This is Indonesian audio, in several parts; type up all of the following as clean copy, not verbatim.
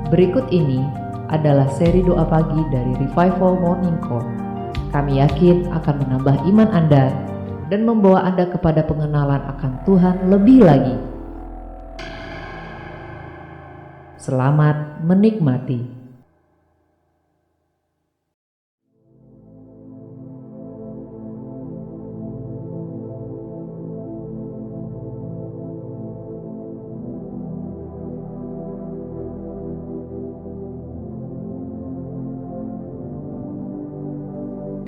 Berikut ini adalah seri doa pagi dari Revival Morning Call. Kami yakin akan menambah iman Anda dan membawa Anda kepada pengenalan akan Tuhan lebih lagi. Selamat menikmati.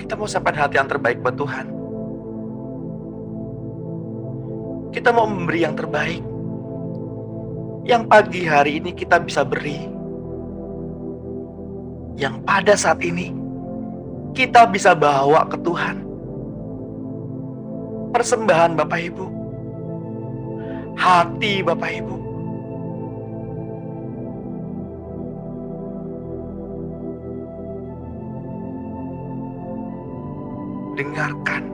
Kita mau siapkan hati yang terbaik buat Tuhan. Kita mau memberi yang terbaik, yang pagi hari ini kita bisa beri, yang pada saat ini kita bisa bawa ke Tuhan. Persembahan Bapak Ibu, hati Bapak Ibu, dengarkan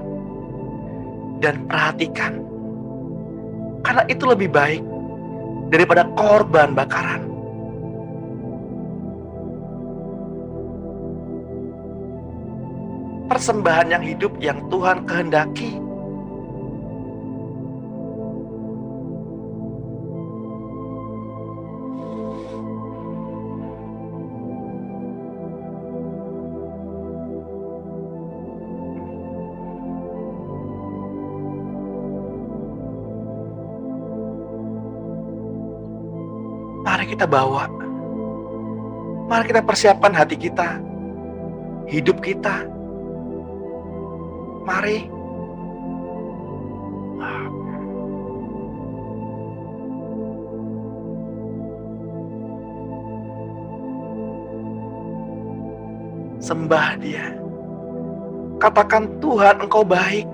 dan perhatikan, karena itu lebih baik daripada korban bakaran. Persembahan yang hidup yang Tuhan kehendaki. Mari kita bawa. Mari kita persiapkan hati kita, hidup kita. Mari. Sembah Dia. Katakan, Tuhan Engkau baik.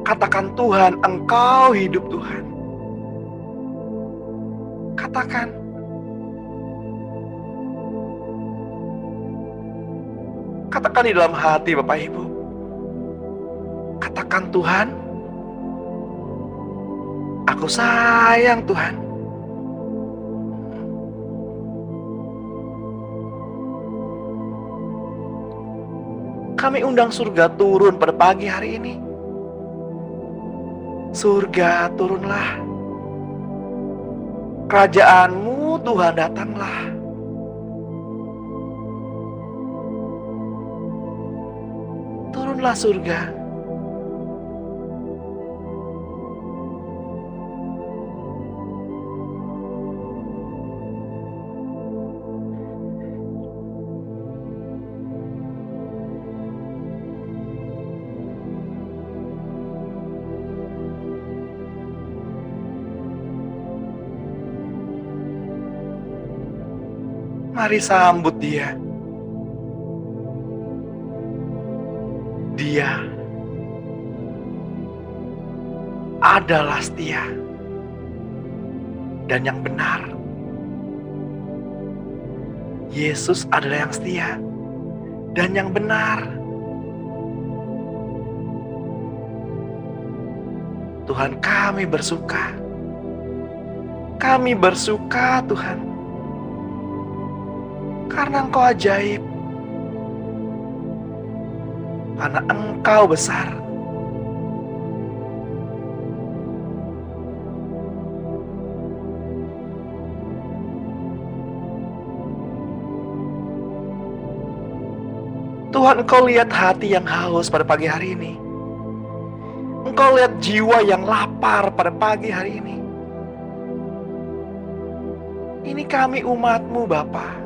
Katakan, Tuhan Engkau hidup Tuhan. Katakan. Katakan di dalam hati Bapak Ibu. Katakan, Tuhan, aku sayang Tuhan. Kami undang surga turun pada pagi hari ini. Surga turunlah. Kerajaan-Mu Tuhan datanglah. Turunlah surga. Mari sambut Dia. Dia adalah setia dan yang benar. Yesus adalah yang setia dan yang benar. Tuhan, kami bersuka. Kami bersuka, Tuhan, karena Engkau ajaib, karena Engkau besar. Tuhan, Engkau lihat hati yang haus pada pagi hari ini. Engkau lihat jiwa yang lapar pada pagi hari ini. Ini kami umat-Mu, Bapa.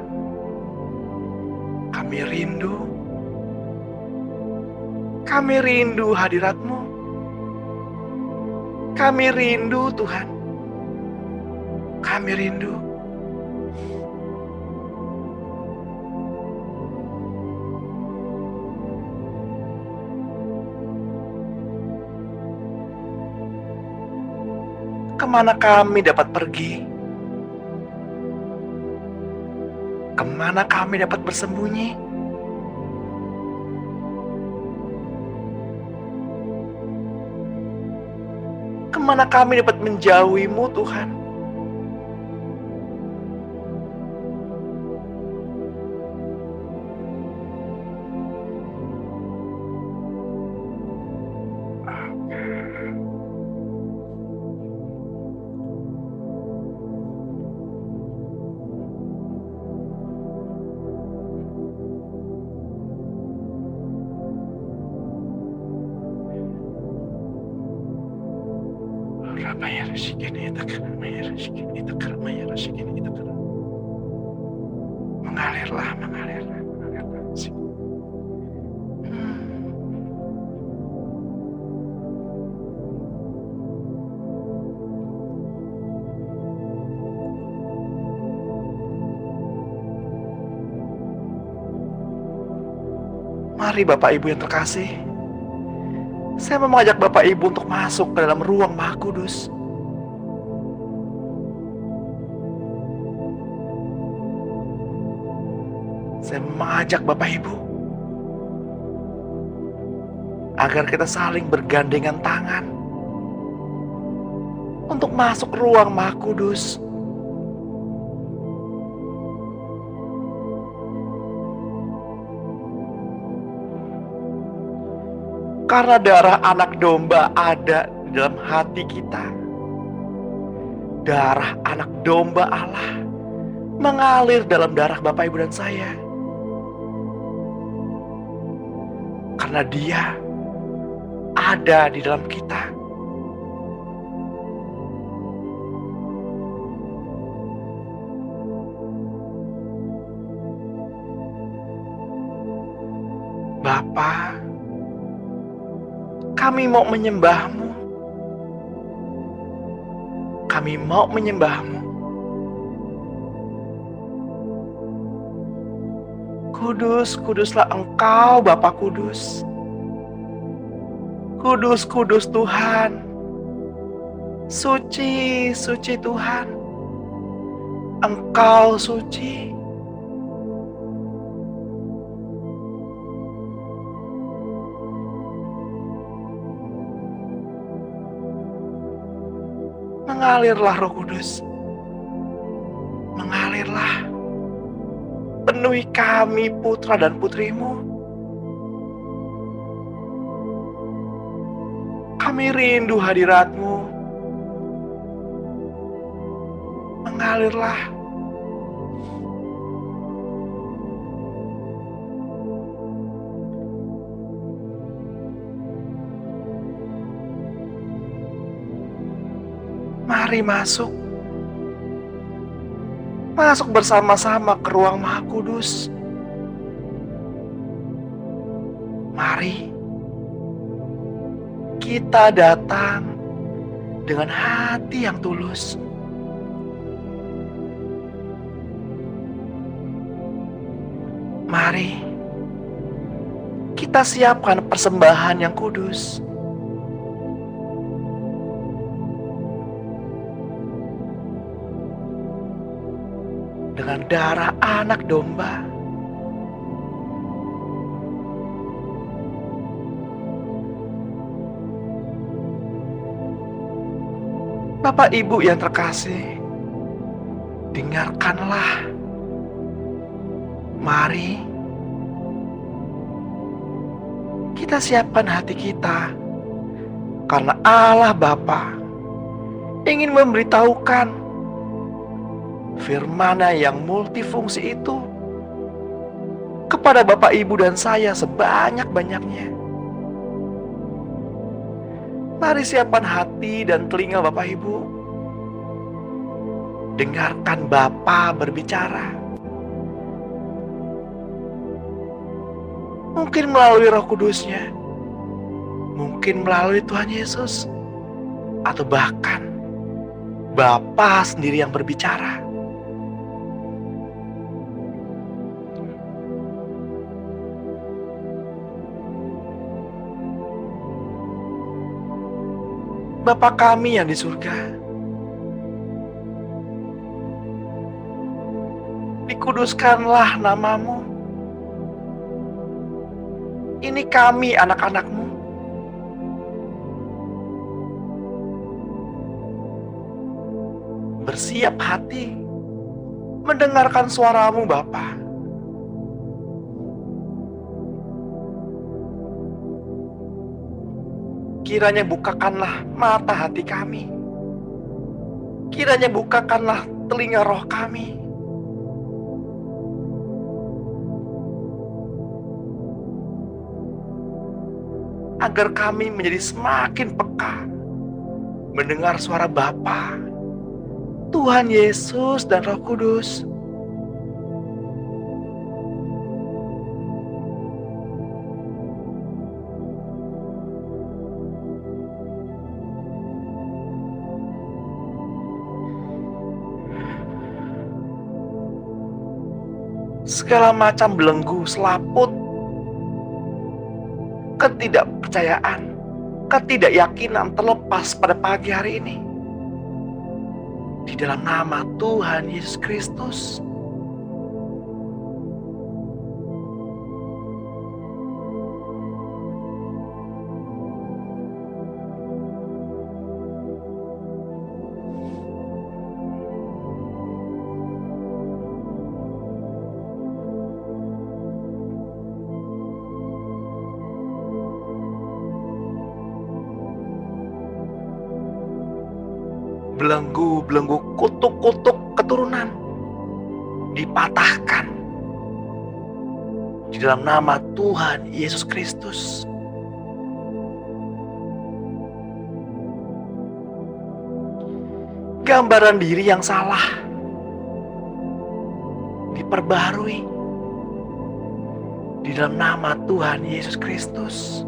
Kami rindu. Kami rindu hadirat-Mu. Kami rindu, Tuhan. Kami rindu. Kemana kami dapat pergi? Kemana kami dapat bersembunyi? Kemana kami dapat menjauhi-Mu, Tuhan? Mengalirlah, mengalirlah, mengalirlah. Mari Bapak Ibu yang terkasih, saya mau mengajak Bapak Ibu untuk masuk ke dalam ruang Maha Kudus. Saya mengajak Bapak Ibu agar kita saling bergandengan tangan untuk masuk ruang Maha Kudus. Karena darah anak domba ada di dalam hati kita. Darah anak domba Allah mengalir dalam darah Bapak Ibu dan saya. Karena Dia ada di dalam kita. Bapa, kami mau menyembah-Mu. Kami mau menyembah-Mu. Kudus, kuduslah Engkau Bapa Kudus. Kudus, kudus Tuhan. Suci, suci Tuhan. Engkau suci. Mengalirlah Roh Kudus. Mengalirlah. Penuhi kami putra dan putri-Mu. Kami rindu hadirat-Mu. Mengalirlah. Mari masuk. Masuk bersama-sama ke ruang Maha Kudus. Mari kita datang dengan hati yang tulus. Mari kita siapkan persembahan yang kudus. Dengan darah anak domba. Bapak Ibu yang terkasih, dengarkanlah. Mari kita siapkan hati kita, karena Allah Bapa ingin memberitahukan firman-Nya yang multifungsi itu kepada Bapak, Ibu, dan saya sebanyak-banyaknya. Mari siapkan hati dan telinga Bapak Ibu. Dengarkan Bapa berbicara. Mungkin melalui Roh Kudus-Nya, mungkin melalui Tuhan Yesus, atau bahkan Bapa sendiri yang berbicara. Bapa kami yang di surga, dikuduskanlah nama-Mu. Ini kami anak-anak-Mu. Bersiap hati mendengarkan suara-Mu Bapa. Kiranya bukakanlah mata hati kami. Kiranya bukakanlah telinga roh kami. Agar kami menjadi semakin peka mendengar suara Bapa, Tuhan Yesus dan Roh Kudus. Segala macam belenggu, selaput, ketidakpercayaan, ketidakyakinan terlepas pada pagi hari ini. Di dalam nama Tuhan Yesus Kristus. Belenggu-belenggu kutuk-kutuk keturunan dipatahkan di dalam nama Tuhan Yesus Kristus. Gambaran diri yang salah diperbarui di dalam nama Tuhan Yesus Kristus.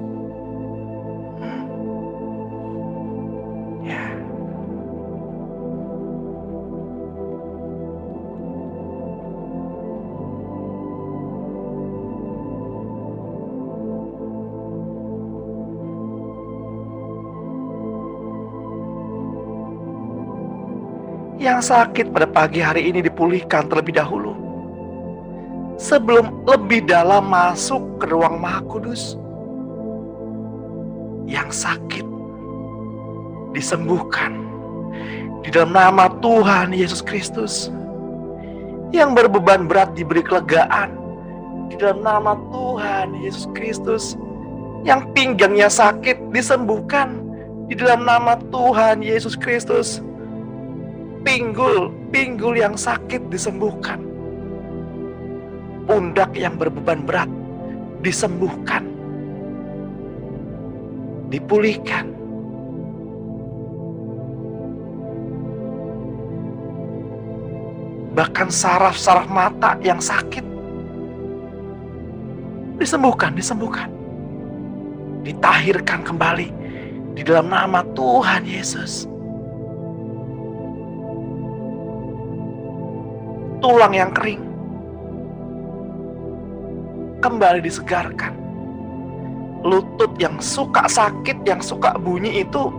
Yang sakit pada pagi hari ini dipulihkan terlebih dahulu, sebelum lebih dalam masuk ke ruang Maha Kudus. Yang sakit disembuhkan di dalam nama Tuhan Yesus Kristus. Yang berbeban berat diberi kelegaan di dalam nama Tuhan Yesus Kristus. Yang pinggangnya sakit disembuhkan di dalam nama Tuhan Yesus Kristus. Pinggul yang sakit disembuhkan. Pundak yang berbeban berat disembuhkan, dipulihkan. Bahkan saraf-saraf mata yang sakit disembuhkan. Ditahirkan kembali di dalam nama Tuhan Yesus. Tulang yang kering kembali disegarkan. Lutut yang suka sakit, yang suka bunyi itu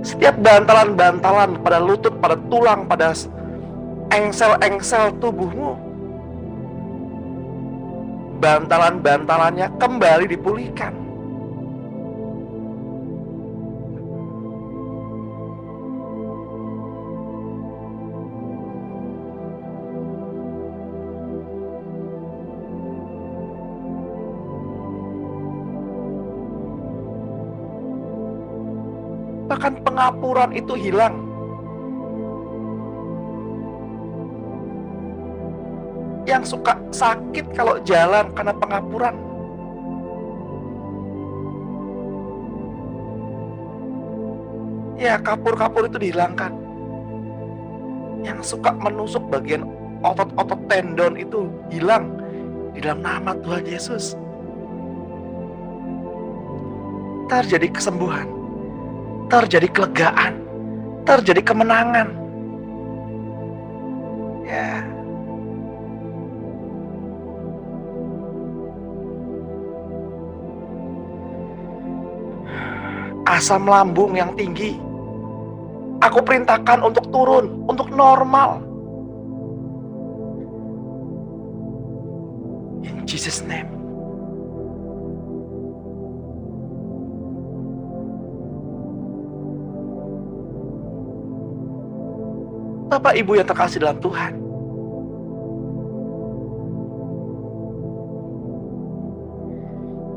setiap bantalan-bantalan pada lutut, pada tulang, pada engsel-engsel tubuhmu, bantalan-bantalannya kembali dipulihkan. Bahkan pengapuran itu hilang. Yang suka sakit kalau jalan karena pengapuran, ya kapur-kapur itu dihilangkan. Yang suka menusuk bagian otot-otot tendon itu hilang di dalam nama Tuhan Yesus. Terjadi kesembuhan, terjadi kelegaan, terjadi kemenangan. Ya. Asam lambung yang tinggi, aku perintahkan untuk turun, untuk normal. In Jesus' name. Bapak Ibu yang terkasih dalam Tuhan,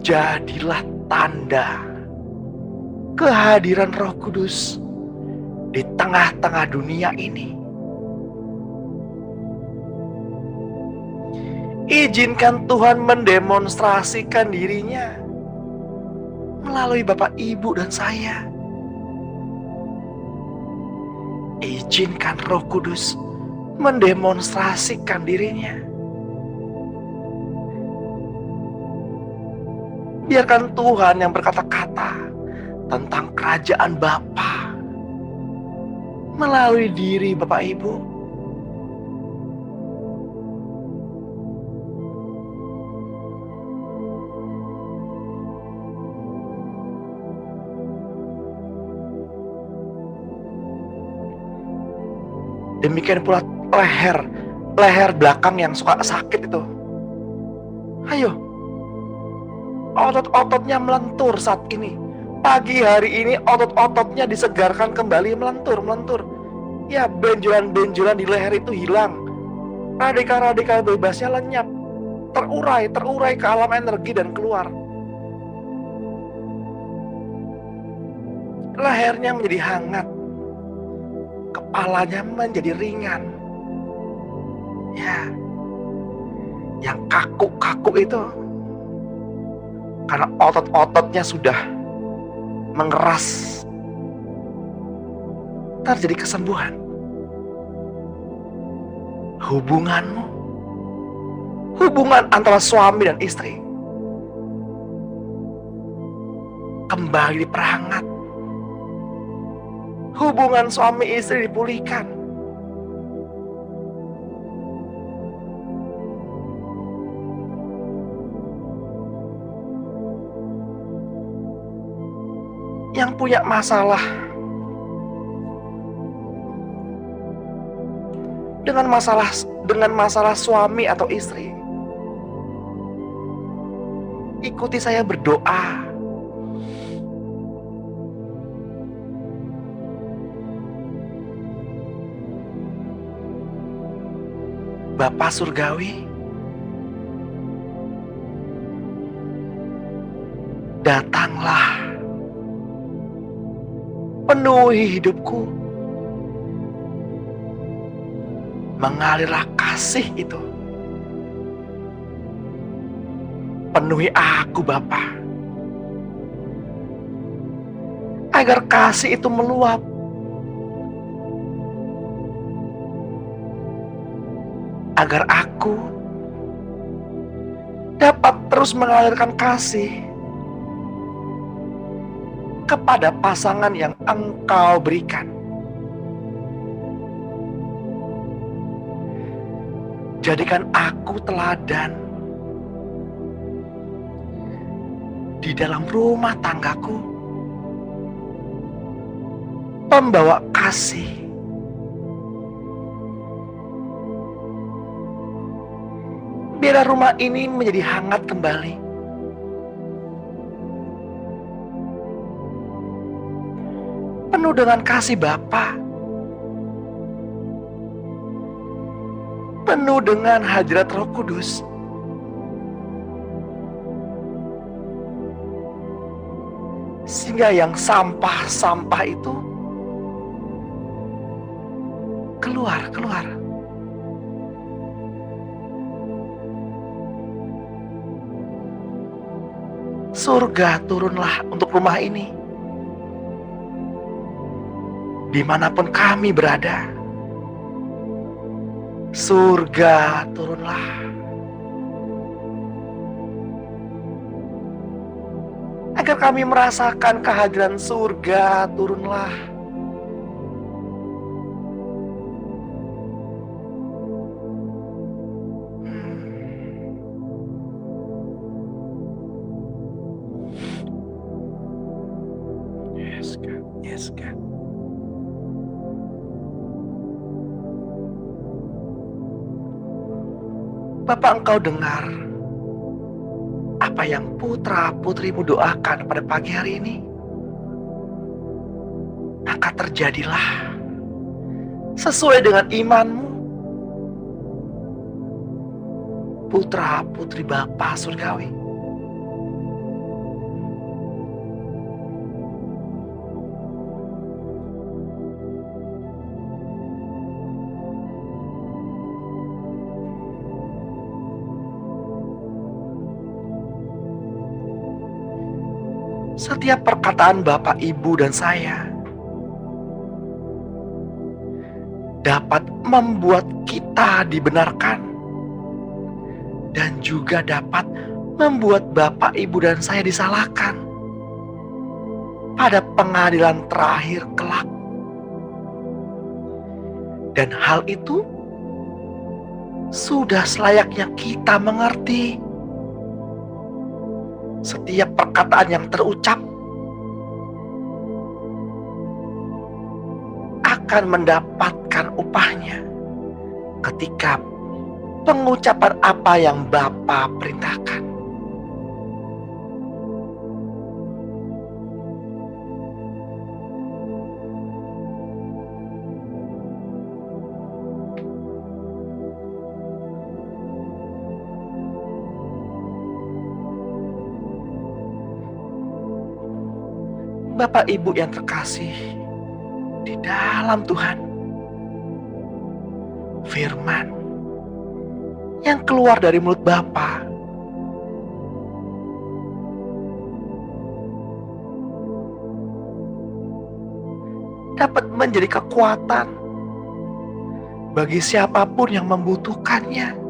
jadilah tanda kehadiran Roh Kudus di tengah-tengah dunia ini. Izinkan Tuhan mendemonstrasikan dirinya melalui Bapak, Ibu, dan saya. Izinkan Roh Kudus mendemonstrasikan dirinya. Biarkan Tuhan yang berkata-kata tentang kerajaan Bapa melalui diri Bapak Ibu. Demikian pula leher belakang yang suka sakit itu. Ayo, otot-ototnya melentur saat ini. Pagi hari ini otot-ototnya disegarkan kembali, melentur. Ya, benjolan-benjolan di leher itu hilang. Radikal-radikal bebasnya lenyap. Terurai ke alam energi dan keluar. Lehernya menjadi hangat. Kepalanya menjadi ringan. Ya, yang kaku-kaku itu karena otot-ototnya sudah mengeras, terjadi kesembuhan. Hubungan antara suami dan istri kembali diperhangat. Hubungan suami istri dipulihkan. Yang punya masalah dengan masalah suami atau istri, ikuti saya berdoa. Bapa Surgawi, datanglah, penuhi hidupku, mengalirlah kasih itu. Penuhi aku Bapa, agar kasih itu meluap. Agar aku dapat terus mengalirkan kasih kepada pasangan yang Engkau berikan. Jadikan aku teladan di dalam rumah tanggaku, pembawa kasih. Biar rumah ini menjadi hangat kembali. Penuh dengan kasih Bapa. Penuh dengan hadirat Roh Kudus. Sehingga yang sampah-sampah itu keluar. Surga turunlah untuk rumah ini. Dimanapun kami berada, surga turunlah. Agar kami merasakan kehadiran surga turunlah. Yes, God. Bapak, Engkau dengar apa yang putra-putrimu doakan pada pagi hari ini. Maka terjadilah sesuai dengan imanmu. Putra-putri Bapa Surgawi, setiap perkataan Bapak, Ibu, dan saya dapat membuat kita dibenarkan dan juga dapat membuat Bapak, Ibu, dan saya disalahkan pada pengadilan terakhir kelak. Dan hal itu sudah selayaknya kita mengerti. Setiap perkataan yang terucap akan mendapatkan upahnya ketika pengucapan apa yang Bapa perintahkan. Bapak, Ibu yang terkasih di dalam Tuhan, firman yang keluar dari mulut Bapa dapat menjadi kekuatan bagi siapapun yang membutuhkannya.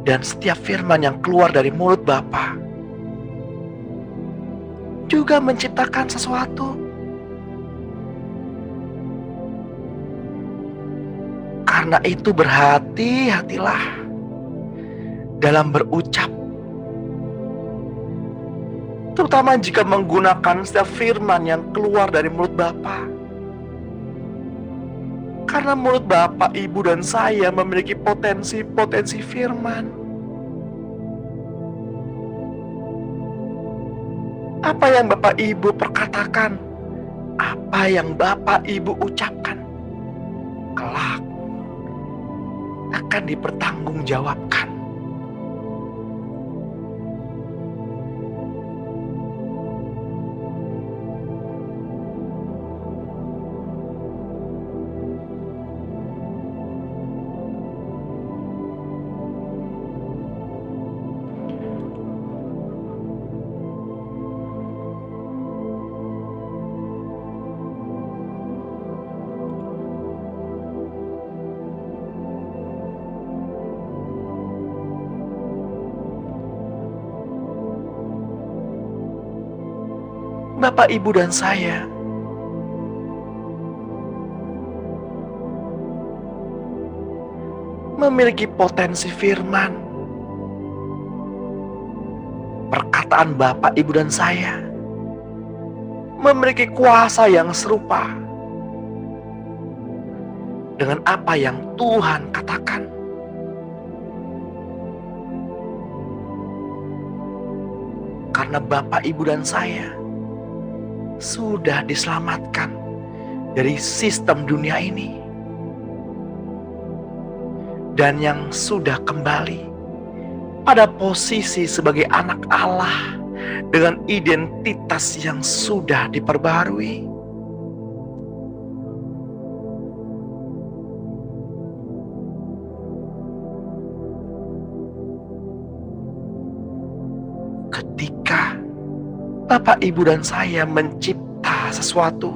Dan setiap firman yang keluar dari mulut Bapa juga menciptakan sesuatu. Karena itu berhati-hatilah dalam berucap, terutama jika menggunakan setiap firman yang keluar dari mulut Bapa. Karena mulut Bapak, Ibu, dan saya memiliki potensi firman. Apa yang Bapak, Ibu perkatakan, apa yang Bapak, Ibu ucapkan, kelak akan dipertanggungjawabkan. Bapak, Ibu, dan saya memiliki potensi firman. Perkataan Bapak, Ibu, dan saya memiliki kuasa yang serupa dengan apa yang Tuhan katakan. Karena Bapak, Ibu, dan saya sudah diselamatkan dari sistem dunia ini, dan yang sudah kembali pada posisi sebagai anak Allah dengan identitas yang sudah diperbarui. Ketika Bapak, Ibu, dan saya mencipta sesuatu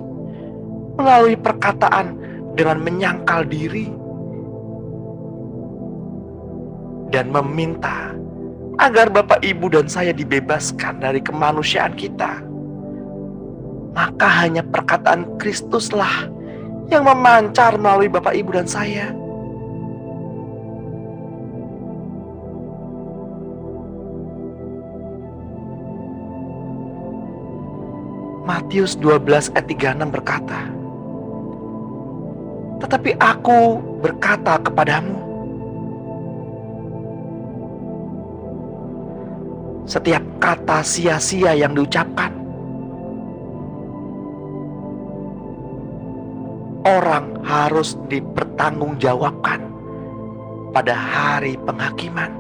melalui perkataan dengan menyangkal diri dan meminta agar Bapak, Ibu, dan saya dibebaskan dari kemanusiaan kita, maka hanya perkataan Kristuslah yang memancar melalui Bapak, Ibu, dan saya. Matius 12 ayat 36 berkata, "Tetapi aku berkata kepadamu, setiap kata sia-sia yang diucapkan, orang harus dipertanggungjawabkan pada hari penghakiman.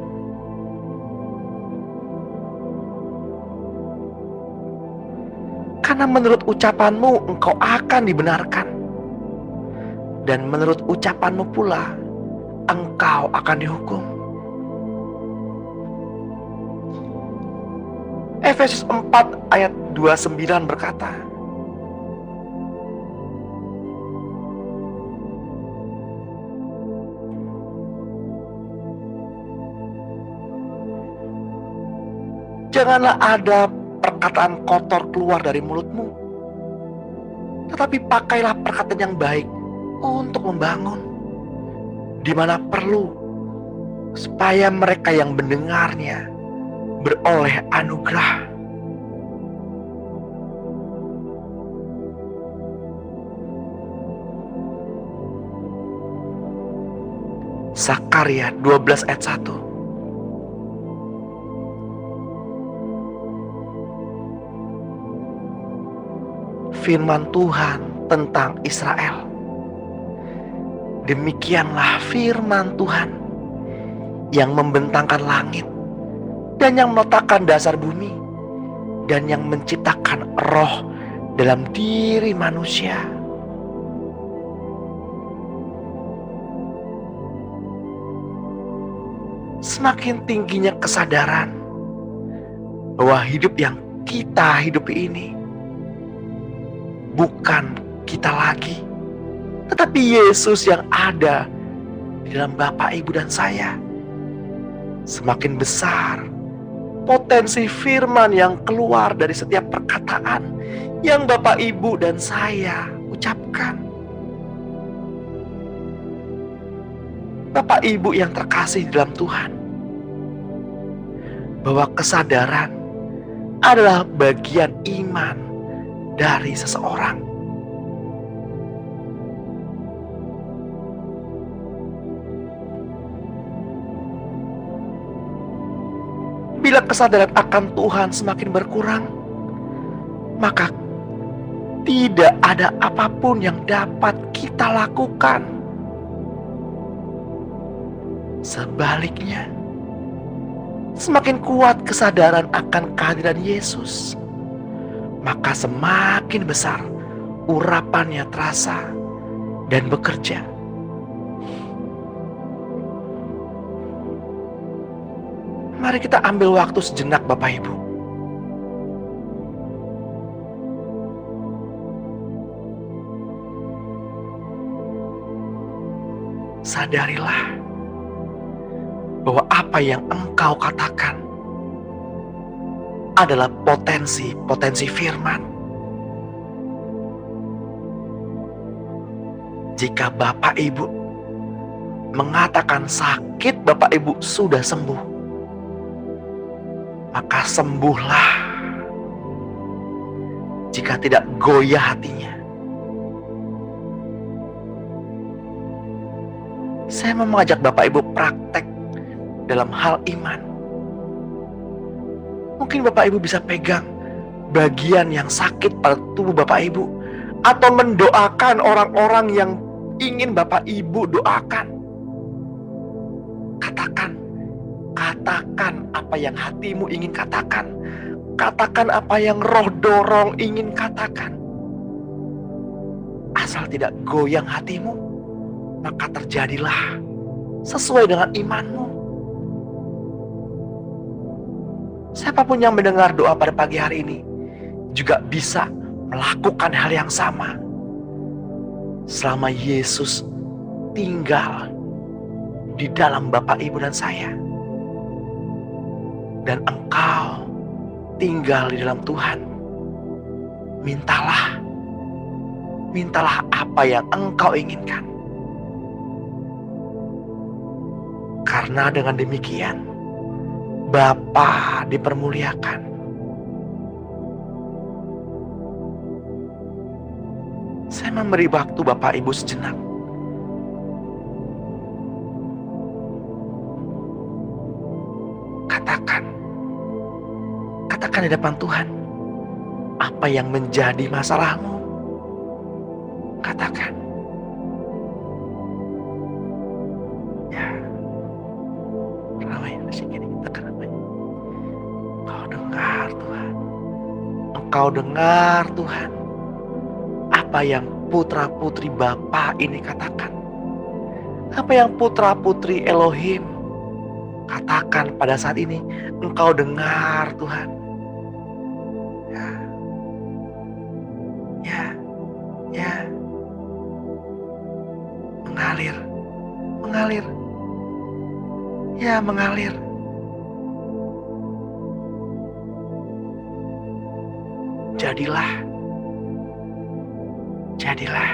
Karena menurut ucapanmu engkau akan dibenarkan, dan menurut ucapanmu pula engkau akan dihukum. Efesus 4 ayat 29 berkata, janganlah ada perkataan kotor keluar dari mulutmu, tetapi pakailah perkataan yang baik untuk membangun, di mana perlu, supaya mereka yang mendengarnya beroleh anugerah. Sakarya 12 ayat 1. Firman Tuhan tentang Israel. Demikianlah firman Tuhan yang membentangkan langit dan yang meletakkan dasar bumi dan yang menciptakan roh dalam diri manusia. Semakin tingginya kesadaran bahwa hidup yang kita hidupi ini bukan kita lagi, tetapi Yesus yang ada di dalam Bapak, Ibu, dan saya. Semakin besar potensi firman yang keluar dari setiap perkataan yang Bapak, Ibu, dan saya ucapkan. Bapak, Ibu yang terkasih dalam Tuhan, bahwa kesadaran adalah bagian iman dari seseorang. Bila kesadaran akan Tuhan semakin berkurang, maka tidak ada apapun yang dapat kita lakukan. Sebaliknya, semakin kuat kesadaran akan kehadiran Yesus, maka semakin besar urapannya terasa dan bekerja. Mari kita ambil waktu sejenak, Bapak Ibu. Sadarilah bahwa apa yang engkau katakan adalah potensi firman. Jika Bapak Ibu mengatakan sakit Bapak Ibu sudah sembuh, maka sembuhlah. Jika tidak goyah hatinya. Saya mau mengajak Bapak Ibu praktek dalam hal iman. Mungkin Bapak Ibu bisa pegang bagian yang sakit pada tubuh Bapak Ibu, atau mendoakan orang-orang yang ingin Bapak Ibu doakan. Katakan apa yang hatimu ingin katakan. Katakan apa yang roh dorong ingin katakan. Asal tidak goyang hatimu, maka terjadilah sesuai dengan imanmu. Siapapun yang mendengar doa pada pagi hari ini juga bisa melakukan hal yang sama. Selama Yesus tinggal di dalam Bapak, Ibu, dan saya, dan engkau tinggal di dalam Tuhan, mintalah apa yang engkau inginkan. Karena dengan demikian Bapa dipermuliakan. Saya memberi waktu Bapak Ibu sejenak. Katakan di depan Tuhan apa yang menjadi masalahmu. Katakan. Engkau dengar Tuhan. Engkau dengar Tuhan apa yang putra-putri Bapa ini katakan. Apa yang putra-putri Elohim katakan pada saat ini. Engkau dengar Tuhan. Ya. Ya. Ya. Mengalir. Mengalir. Ya, mengalir. Jadilah. Jadilah.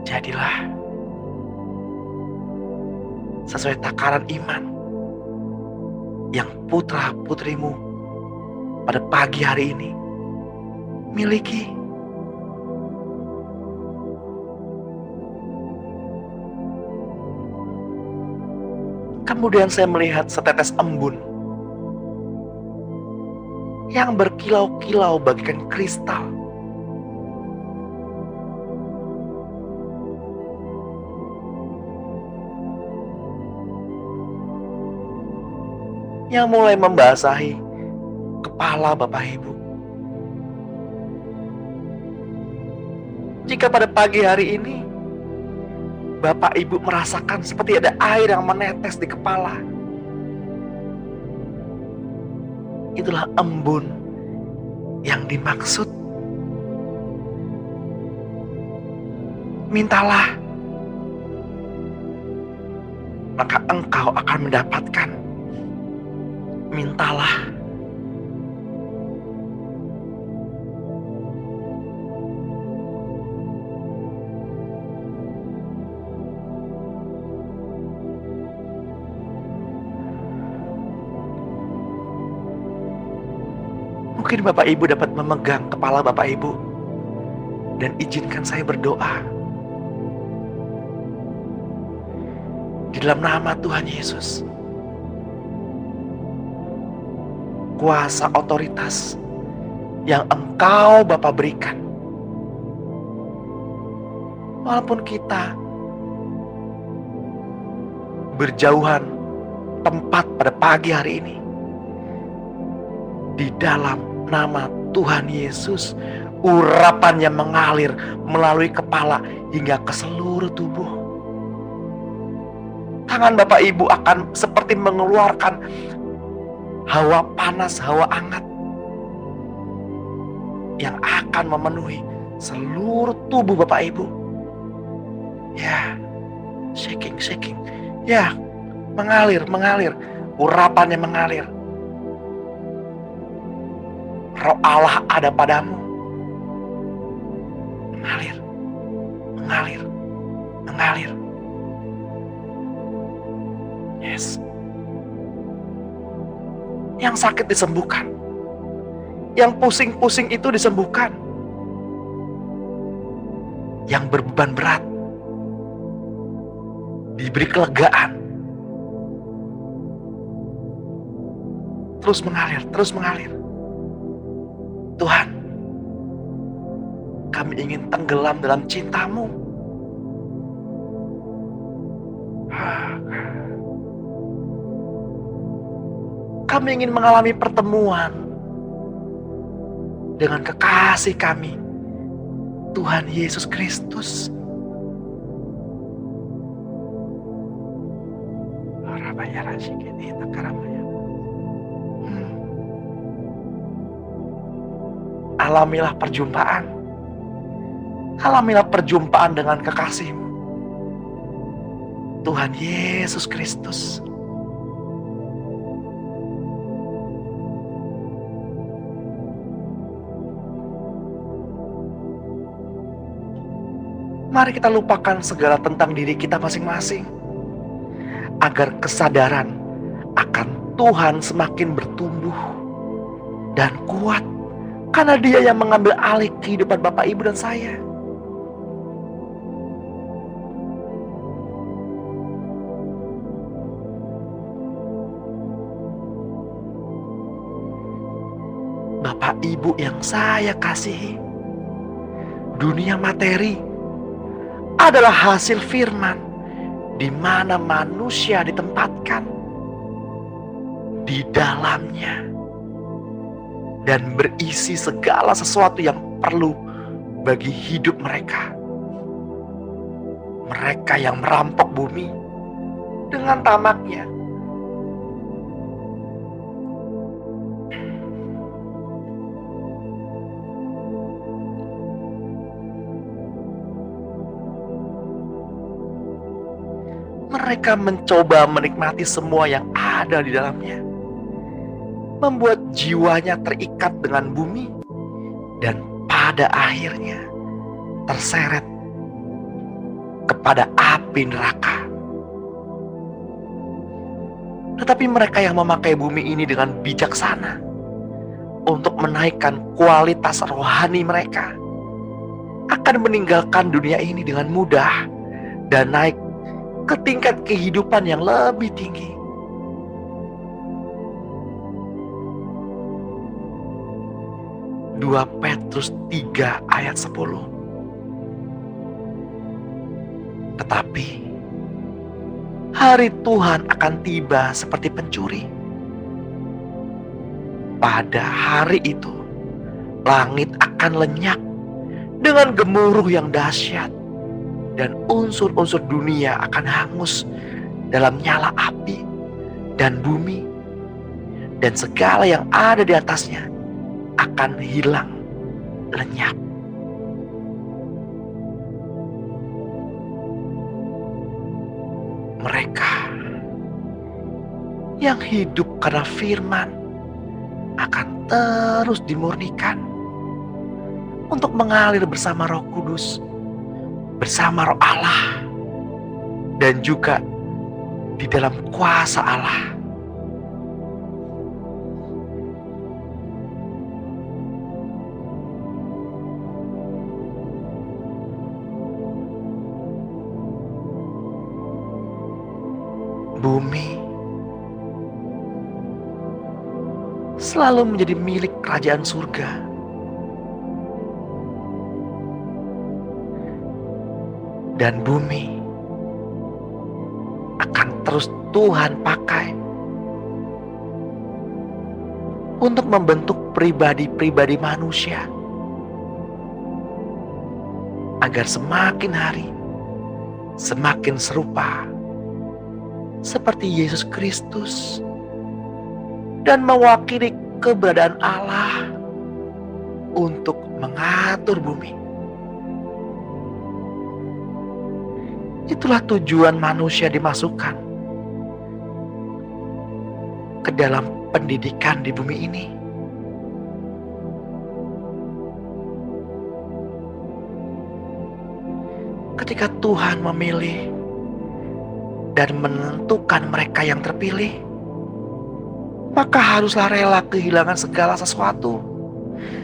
Jadilah. Sesuai takaran iman yang putra-putrimu pada pagi hari ini miliki. Kemudian saya melihat setetes embun yang berkilau-kilau bagaikan kristal. Yang mulai membasahi kepala Bapak Ibu. Jika pada pagi hari ini Bapak Ibu merasakan seperti ada air yang menetes di kepala, itulah embun yang dimaksud. Mintalah, maka engkau akan mendapatkan. Mintalah. Mungkin Bapak Ibu dapat memegang kepala Bapak Ibu dan izinkan saya berdoa. Di dalam nama Tuhan Yesus, kuasa otoritas yang Engkau Bapa berikan, walaupun kita berjauhan tempat pada pagi hari ini, di dalam nama Tuhan Yesus, urapannya mengalir melalui kepala hingga ke seluruh tubuh. Tangan Bapak Ibu akan seperti mengeluarkan hawa panas, hawa hangat yang akan memenuhi seluruh tubuh Bapak Ibu. Ya, shaking. Ya, mengalir. Urapannya mengalir. Roh Allah ada padamu. Mengalir. Yes. Yang sakit disembuhkan. Yang pusing-pusing itu disembuhkan. Yang berbeban berat diberi kelegaan. Terus mengalir. Tuhan, kami ingin tenggelam dalam cinta-Mu. Kami ingin mengalami pertemuan dengan kekasih kami, Tuhan Yesus Kristus. Alamilah perjumpaan dengan kekasih-Mu, Tuhan Yesus Kristus. Mari kita lupakan segala tentang diri kita masing-masing, agar kesadaran akan Tuhan semakin bertumbuh dan kuat, karena Dia yang mengambil alih kehidupan Bapak, Ibu, dan saya. Bapak, Ibu yang saya kasihi, dunia materi adalah hasil firman di mana manusia ditempatkan di dalamnya dan berisi segala sesuatu yang perlu bagi hidup mereka. Mereka yang merampok bumi dengan tamaknya. Mereka mencoba menikmati semua yang ada di dalamnya, membuat jiwanya terikat dengan bumi, dan pada akhirnya terseret kepada api neraka. Tetapi mereka yang memakai bumi ini dengan bijaksana untuk menaikkan kualitas rohani mereka akan meninggalkan dunia ini dengan mudah dan naik ke tingkat kehidupan yang lebih tinggi. Dua Petrus 3 ayat 10. Tetapi hari Tuhan akan tiba seperti pencuri. Pada hari itu langit akan lenyap dengan gemuruh yang dahsyat, dan unsur-unsur dunia akan hangus dalam nyala api, dan bumi dan segala yang ada di atasnya akan hilang lenyap. Mereka yang hidup karena firman akan terus dimurnikan untuk mengalir bersama Roh Kudus, bersama Roh Allah, dan juga di dalam kuasa Allah. Bumi selalu menjadi milik kerajaan surga. Dan bumi akan terus Tuhan pakai untuk membentuk pribadi-pribadi manusia agar semakin hari semakin serupa seperti Yesus Kristus dan mewakili keberadaan Allah untuk mengatur bumi. Itulah tujuan manusia dimasukkan ke dalam pendidikan di bumi ini. Ketika Tuhan memilih dan menentukan mereka yang terpilih, maka haruslah rela kehilangan segala sesuatu,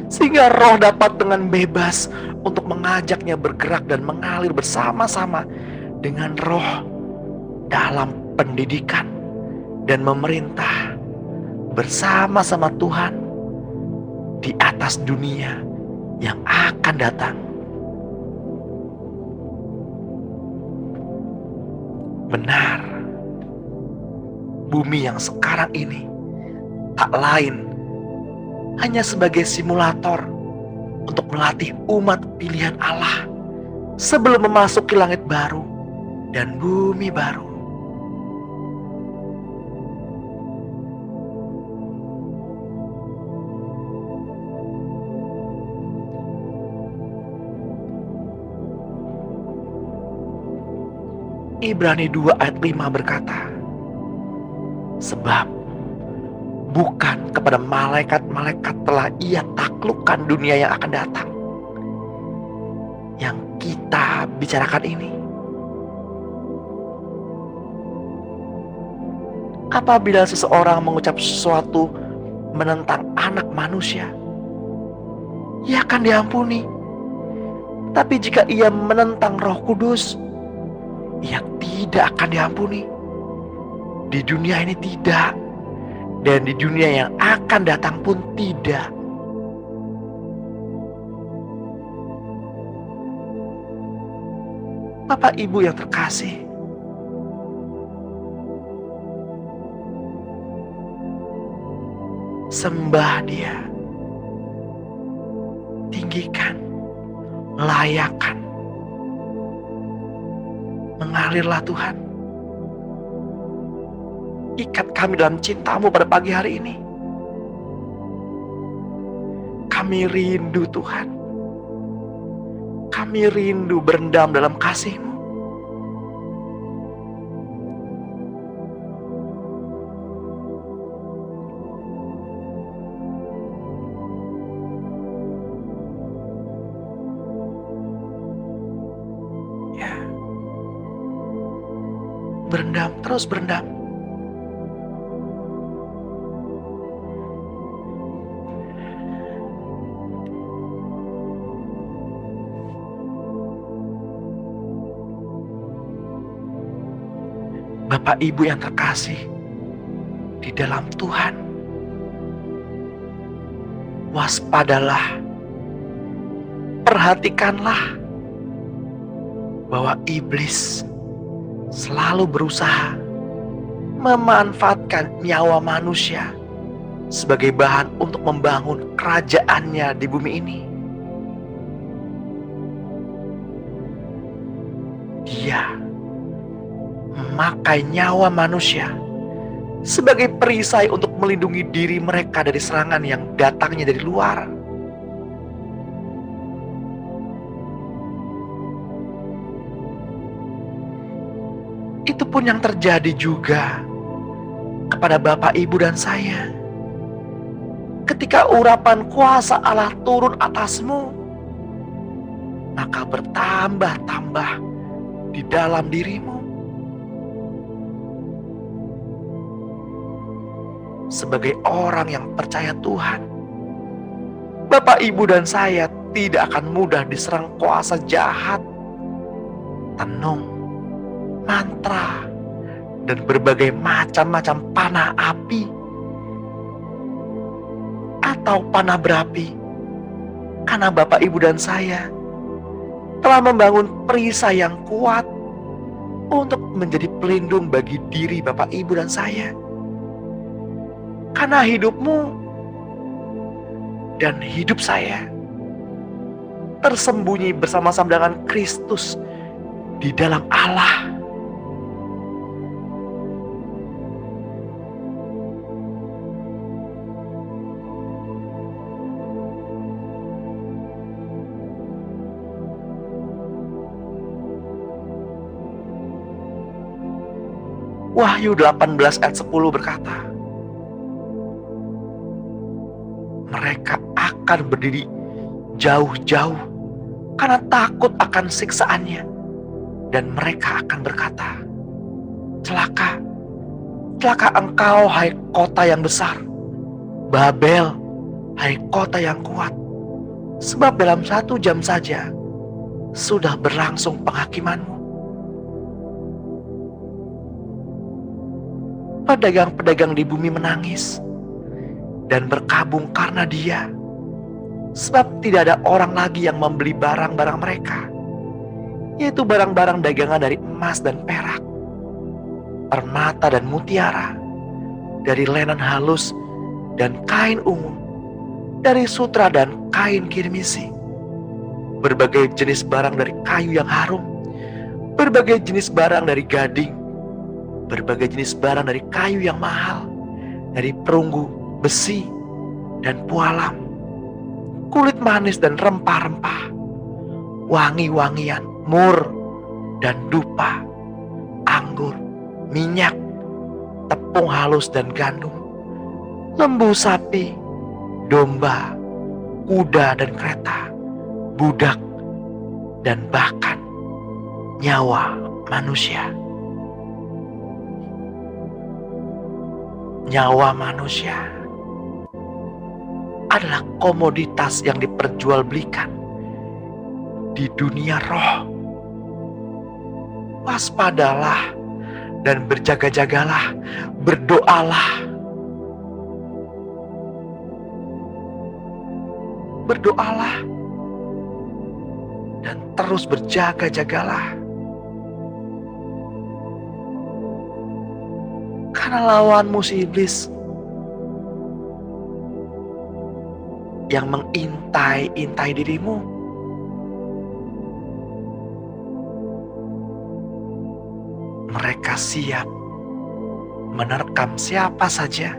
sehingga roh dapat dengan bebas untuk mengajaknya bergerak dan mengalir bersama-sama dengan roh dalam pendidikan dan memerintah bersama-sama Tuhan di atas dunia yang akan datang. Benar, bumi yang sekarang ini tak lain hanya sebagai simulator untuk melatih umat pilihan Allah sebelum memasuki langit baru dan bumi baru. Ibrani 2 ayat 5 berkata, sebab bukan kepada malaikat-malaikat telah ia taklukkan dunia yang akan datang. Yang kita bicarakan ini, apabila seseorang mengucap sesuatu menentang anak manusia, ia akan diampuni. Tapi jika ia menentang Roh Kudus, ia tidak akan diampuni. Di dunia ini tidak, dan di dunia yang akan datang pun tidak. Bapak Ibu yang terkasih, sembah Dia, tinggikan, layakan. Mengalirlah Tuhan. Ikat kami dalam cinta-Mu pada pagi hari ini. Kami rindu Tuhan. Kami rindu berendam dalam kasih-Mu. Ya. Berendam, terus berendam. Bapak Ibu yang terkasih di dalam Tuhan, waspadalah, perhatikanlah bahwa iblis selalu berusaha memanfaatkan nyawa manusia sebagai bahan untuk membangun kerajaannya di bumi ini. Dia memakai nyawa manusia sebagai perisai untuk melindungi diri mereka dari serangan yang datangnya dari luar. Itu pun yang terjadi juga kepada Bapak, Ibu, dan saya. Ketika urapan kuasa Allah turun atasmu, maka bertambah-tambah di dalam dirimu. Sebagai orang yang percaya Tuhan, Bapak, Ibu, dan saya tidak akan mudah diserang kuasa jahat, tenung, mantra, dan berbagai macam-macam panah api atau panah berapi. Karena Bapak, Ibu, dan saya telah membangun perisai yang kuat untuk menjadi pelindung bagi diri Bapak, Ibu, dan saya. Karena hidupmu dan hidup saya tersembunyi bersama-sama dengan Kristus di dalam Allah. Wahyu 18 ayat 10 berkata, mereka akan berdiri jauh-jauh karena takut akan siksaannya. Dan mereka akan berkata, celaka, celaka engkau hai kota yang besar, Babel, hai kota yang kuat. Sebab dalam 1 jam saja sudah berlangsung penghakimanmu. Pedagang-pedagang di bumi menangis dan berkabung karena dia, sebab tidak ada orang lagi yang membeli barang-barang mereka, yaitu barang-barang dagangan dari emas dan perak, permata dan mutiara, dari lenan halus dan kain ungu, dari sutra dan kain kirmisi, berbagai jenis barang dari kayu yang harum, berbagai jenis barang dari gading, berbagai jenis barang dari kayu yang mahal, dari perunggu, besi, dan pualam, kulit manis dan rempah-rempah, wangi-wangian, mur dan dupa, anggur, minyak, tepung halus dan gandum, lembu sapi, domba, kuda dan kereta, budak, dan bahkan nyawa manusia. Nyawa manusia adalah komoditas yang diperjualbelikan di dunia roh. Waspadalah dan berjaga-jagalah, berdoalah. Berdoalah dan terus berjaga-jagalah. Karena lawanmu si iblis yang mengintai-intai dirimu. Mereka siap menerkam siapa saja.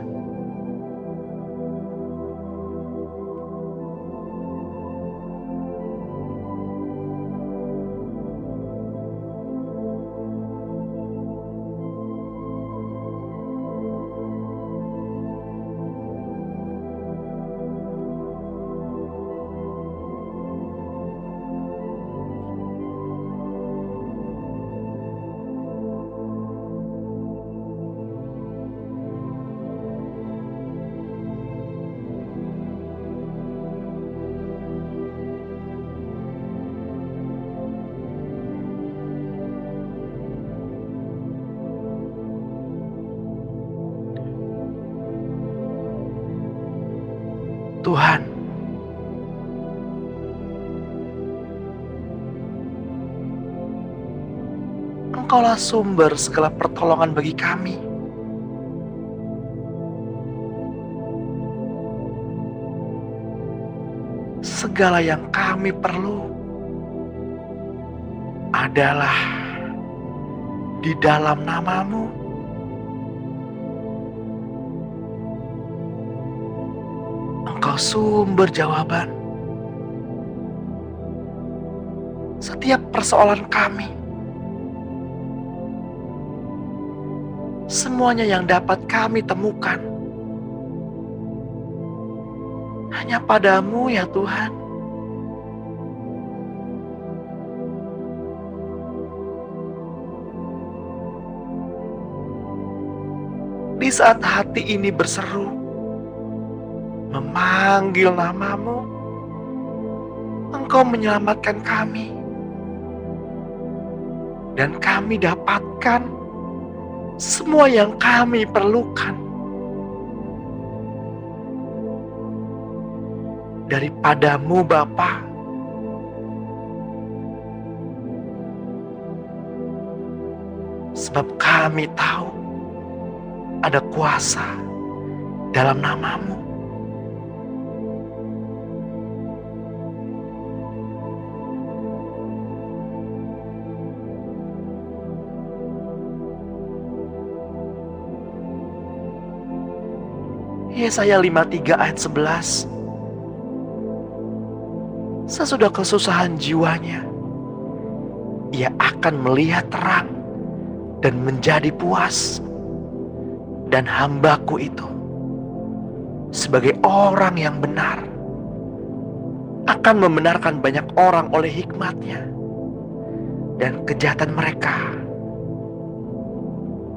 Tuhan, Engkaulah sumber segala pertolongan bagi kami. Segala yang kami perlu adalah di dalam nama-Mu. Engkau sumber jawaban setiap persoalan kami. Semuanya yang dapat kami temukan hanya pada-Mu ya Tuhan. Di saat hati ini berseru, memanggil nama-Mu, Engkau menyelamatkan kami. Dan kami dapatkan semua yang kami perlukan daripada-Mu Bapa. Sebab kami tahu ada kuasa dalam nama-Mu. Yesaya 53 ayat 11. Sesudah kesusahan jiwanya, ia akan melihat terang dan menjadi puas. Dan hamba-Ku itu, sebagai orang yang benar, akan membenarkan banyak orang oleh hikmat-Nya. Dan kejahatan mereka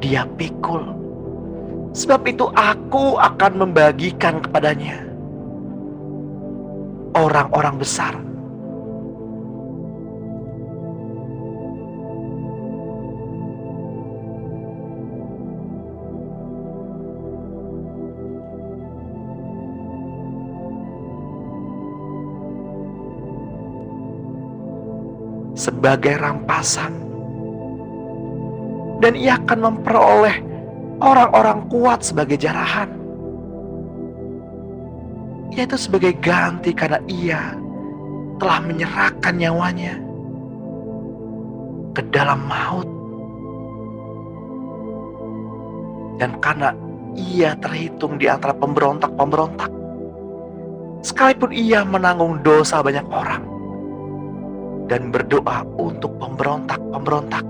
Dia pikul. Sebab itu Aku akan membagikan kepadanya orang-orang besar. Sebagai rampasan. Dan Ia akan memperoleh orang-orang kuat sebagai jarahan, yaitu sebagai ganti karena Ia telah menyerahkan nyawanya ke dalam maut. Dan karena Ia terhitung di antara pemberontak-pemberontak, sekalipun Ia menanggung dosa banyak orang dan berdoa untuk pemberontak-pemberontak,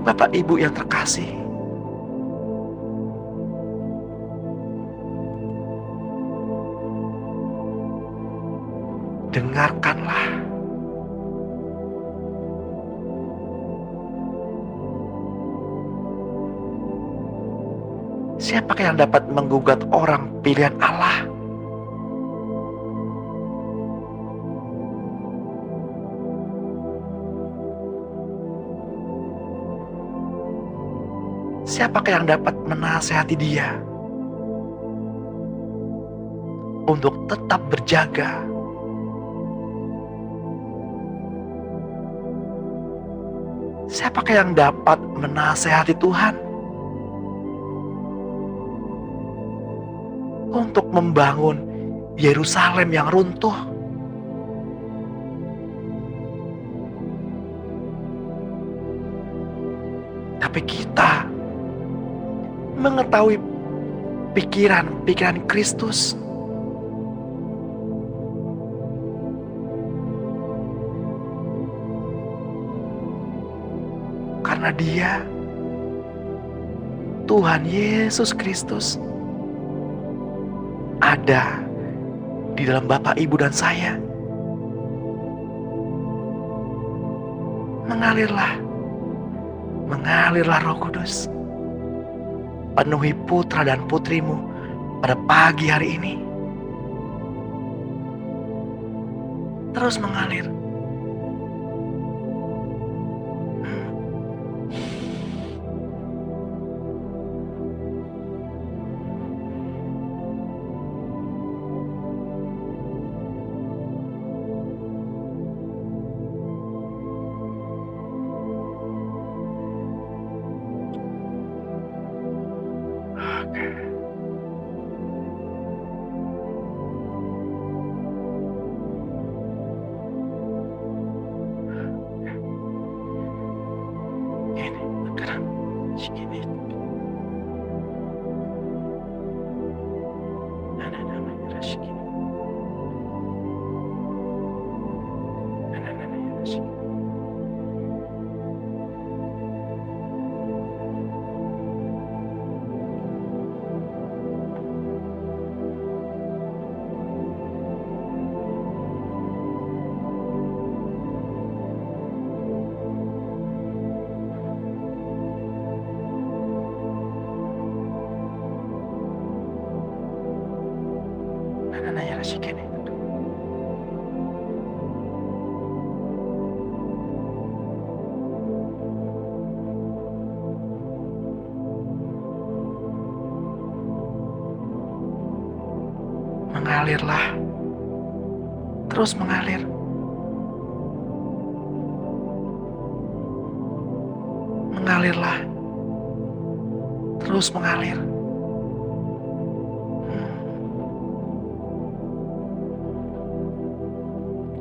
Bapak Ibu yang terkasih, dengarkanlah. Siapakah yang dapat menggugat orang pilihan Allah? Siapakah yang dapat menasehati dia untuk tetap berjaga? Siapakah yang dapat menasehati Tuhan untuk membangun Yerusalem yang runtuh? Tapi kita mengetahui pikiran-pikiran Kristus. Karena Dia, Tuhan Yesus Kristus, ada di dalam Bapak, Ibu, dan saya. Mengalirlah Roh Kudus. Penuhi putra dan putrimu pada pagi hari ini. Terus mengalir. Mengalirlah, terus mengalir. Mengalirlah, terus mengalir.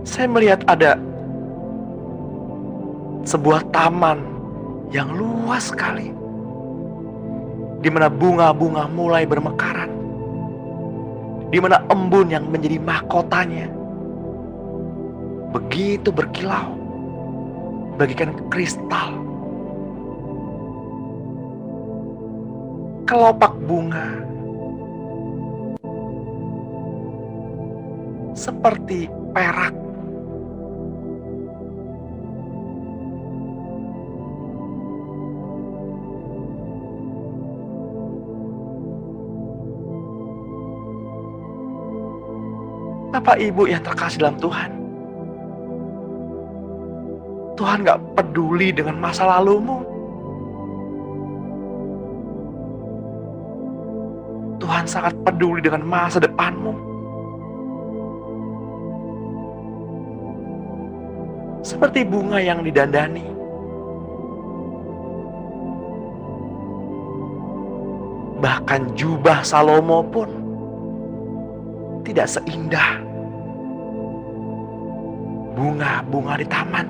Saya melihat ada sebuah taman yang luas sekali, di mana bunga-bunga mulai bermekaran, di mana embun yang menjadi mahkotanya begitu berkilau bagaikan kristal. Kelopak bunga seperti perak. Bapak Ibu yang terkasih dalam Tuhan, Tuhan gak peduli dengan masa lalumu. Tuhan sangat peduli dengan masa depanmu. Seperti bunga yang didandani, bahkan jubah Salomo pun tidak seindah bunga-bunga di taman.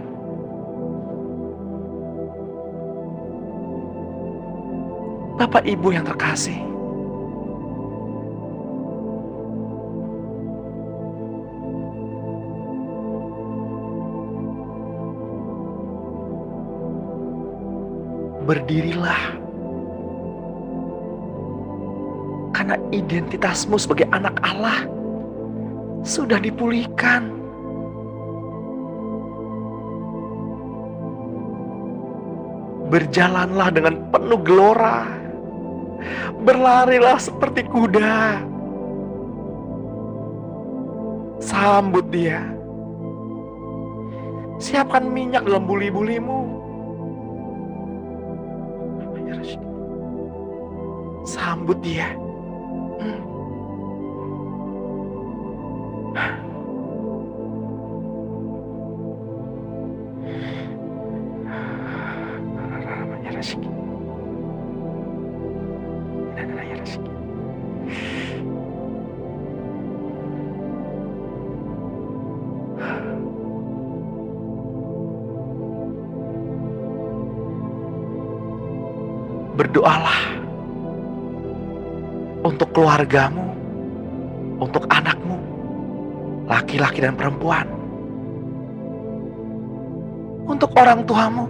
Bapak Ibu yang terkasih, berdirilah, karena identitasmu sebagai anak Allah sudah dipulihkan. Berjalanlah dengan penuh gelora, berlarilah seperti kuda. Sambut Dia, siapkan minyak dalam buli-bulimu. sambut dia. Berdoalah untuk keluargamu, untuk anakmu, laki-laki dan perempuan, untuk orang tuamu,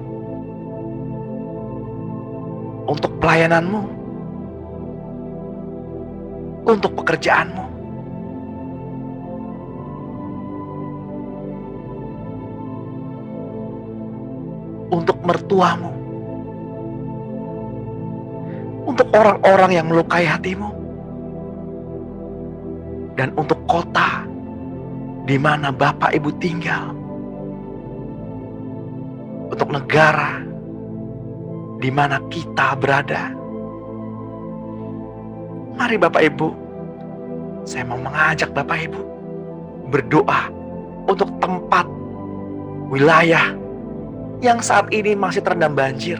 untuk pelayananmu, untuk pekerjaanmu. Untuk mertuamu, untuk orang-orang yang melukai hatimu, dan untuk kota di mana Bapak Ibu tinggal, untuk negara di mana kita berada. Mari Bapak Ibu, saya mau mengajak Bapak Ibu berdoa untuk tempat, wilayah yang saat ini masih terendam banjir.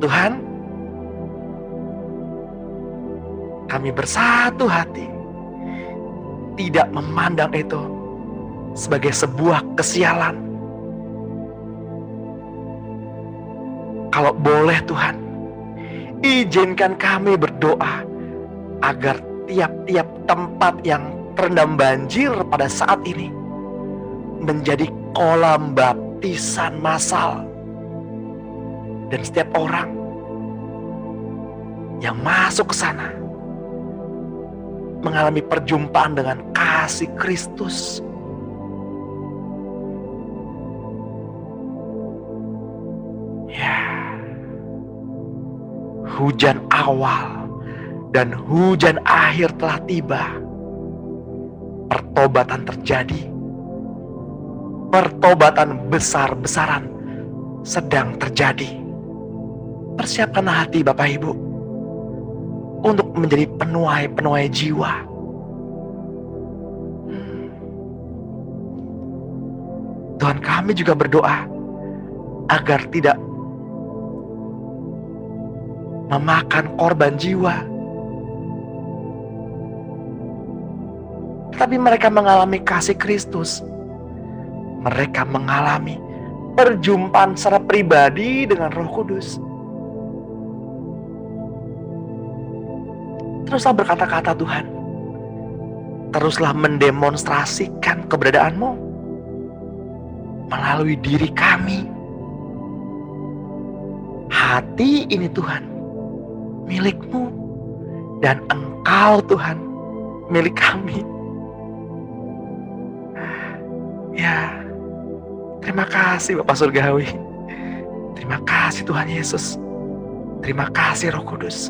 Tuhan, kami bersatu hati, tidak memandang itu sebagai sebuah kesialan. Kalau boleh Tuhan, izinkan kami berdoa agar tiap-tiap tempat yang terendam banjir pada saat ini menjadi kolam baptisan massal. Dan setiap orang yang masuk ke sana mengalami perjumpaan dengan kasih Kristus. Ya, hujan awal dan hujan akhir telah tiba. Pertobatan terjadi. Pertobatan besar-besaran sedang terjadi. Persiapkanlah hati Bapak Ibu untuk menjadi penuai jiwa. Tuhan, kami juga berdoa agar tidak memakan korban jiwa, tetapi mereka mengalami kasih Kristus. Mereka mengalami perjumpaan secara pribadi dengan Roh Kudus. Teruslah berkata-kata Tuhan. Teruslah mendemonstrasikan keberadaanmu melalui diri kami. Hati ini Tuhan milik-Mu, dan Engkau Tuhan milik kami. Ya, terima kasih Bapak Surgawi. Terima kasih Tuhan Yesus. Terima kasih Roh Kudus.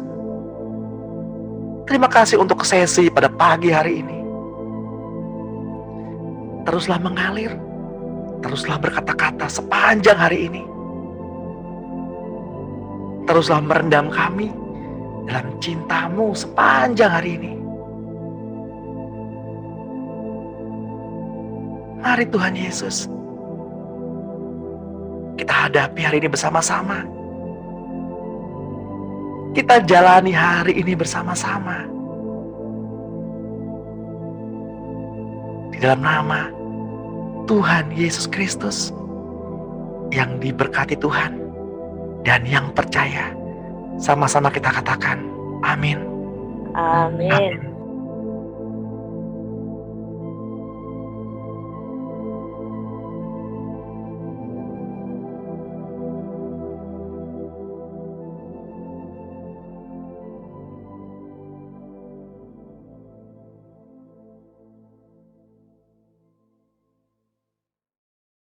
Terima kasih untuk sesi pada pagi hari ini. Teruslah mengalir, teruslah berkata-kata sepanjang hari ini. Teruslah merendam kami dalam cinta-Mu sepanjang hari ini. Mari Tuhan Yesus, kita hadapi hari ini bersama-sama. Kita jalani hari ini bersama-sama. Di dalam nama Tuhan Yesus Kristus, yang diberkati Tuhan dan yang percaya, sama-sama kita katakan amin. Amin. Amin.